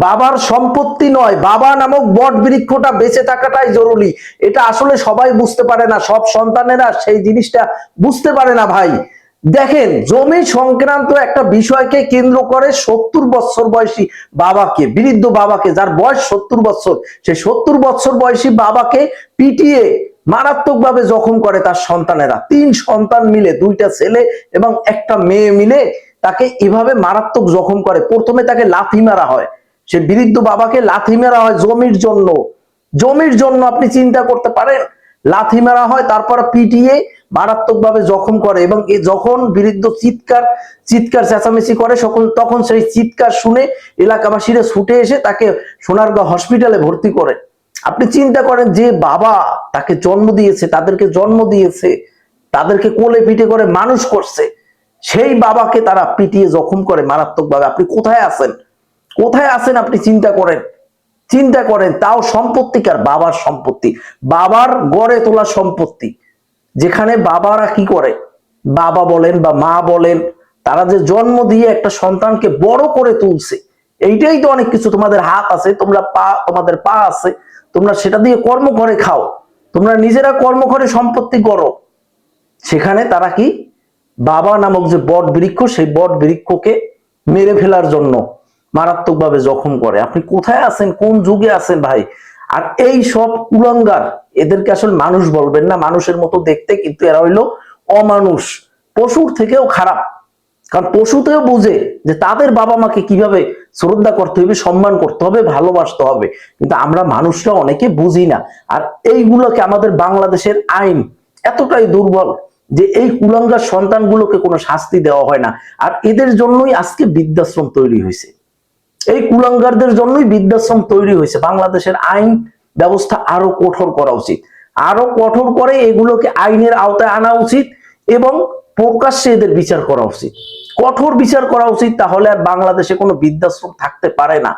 বাবার সম্পত্তি নয়, বাবা নামক বট বৃক্ষটা বেঁচে থাকাটাই জরুরি। এটা আসলে সবাই বুঝতে পারে না, সব সন্তানেরা সেই জিনিসটা বুঝতে পারে না ভাই। দেখেন, জমি সংক্রান্ত একটা বিষয়কে কেন্দ্র করে 70 বছর বয়সী বাবাকে, বৃদ্ধ বাবাকে, যার বয়স 70 বছর, সেই 70 বছর বয়সী বাবাকে পিটিয়ে মারাত্মকভাবে জখম করে তার সন্তানেরা। 3 সন্তান মিলে, 2টা ছেলে এবং একটা মেয়ে মিলে তাকে এভাবে মারাত্মক জখম করে। প্রথমে তাকে লাথি মারা হয়, সে বৃদ্ধ বাবাকে লাথি মারা হয় জমির জন্য। জমির জন্য আপনি চিন্তা করতে পারেন, লাথি মারা হয়, তারপর পিটিয়ে মারাত্মকভাবে জখম করে। এবং যখন বৃদ্ধ চিৎকার চিৎকার চেঁচামেচি করে, তখন সেই চিৎকার শুনে এলাকাবাসীরা ছুটে এসে তাকে সোনারগাঁও হসপিটালে ভর্তি করে। আপনি চিন্তা করেন, যে বাবা তাকে জন্ম দিয়েছে, তাদেরকে জন্ম দিয়েছে, তাদেরকে কোলে পিঠে করে মানুষ করছে, সেই বাবাকে তারা পিটিয়ে জখম করে মারাত্মকভাবে। আপনি কোথায় আছেন, কোথায় আছেন আপনি চিন্তা করেন, চিন্তা করেন। তাও সম্পত্তিকার, বাবার সম্পত্তি, বাবার গড়ে তোলা সম্পত্তি, যেখানে বাবারা কি করে, বাবা বলেন বা মা বলেন, তারা যে জন্ম দিয়ে একটা সন্তানকে বড় করে তুলছে, এইটাই তো অনেক কিছু। তোমাদের হাত আছে, তোমাদের পা আছে, তোমরা সেটা দিয়ে কর্ম করে খাও, তোমরা নিজেরা কর্ম করে সম্পত্তি করো। সেখানে তারা কি, বাবা নামক যে বট বৃক্ষ, সেই বট বৃক্ষকে মেরে ফেলার জন্য মারাত্মকভাবে জখম করে। আপনি কোথায় আছেন, কোন যুগে আছেন ভাই? আর এই সব কুলাঙ্গার, এদেরকে আসলে মানুষ বলবেন না, মানুষের মতো দেখতে, কিন্তু এরা হইলো অমানুষ, পশুর থেকেও খারাপ। কারণ পশুতেও বুঝে যে তাদের বাবা মাকে কিভাবে শ্রদ্ধা করতে হবে, সম্মান করতে হবে, ভালোবাসতে হবে, কিন্তু আমরা মানুষরা অনেকে বুঝি না। আর এইগুলোকে, আমাদের বাংলাদেশের আইন এতটাই দুর্বল যে এই কুলাঙ্গার সন্তানগুলোকে কোনো শাস্তি দেওয়া হয় না। আর এদের জন্যই আজকে বৃদ্ধাশ্রম তৈরি হয়েছে, এই কুলাঙ্গারদের জন্যই বৃদ্ধাশ্রম তৈরি হয়েছে। বাংলাদেশের আইন ব্যবস্থা আরো কঠোর করা উচিত, আরো কঠোর করে এগুলোকে আইনের আওতায় আনা উচিত এবং প্রকাশ্যে এদের বিচার করা উচিত, কঠোর বিচার করা উচিত। তাহলে আর বাংলাদেশে কোনো বৃদ্ধাশ্রম থাকতে পারে না।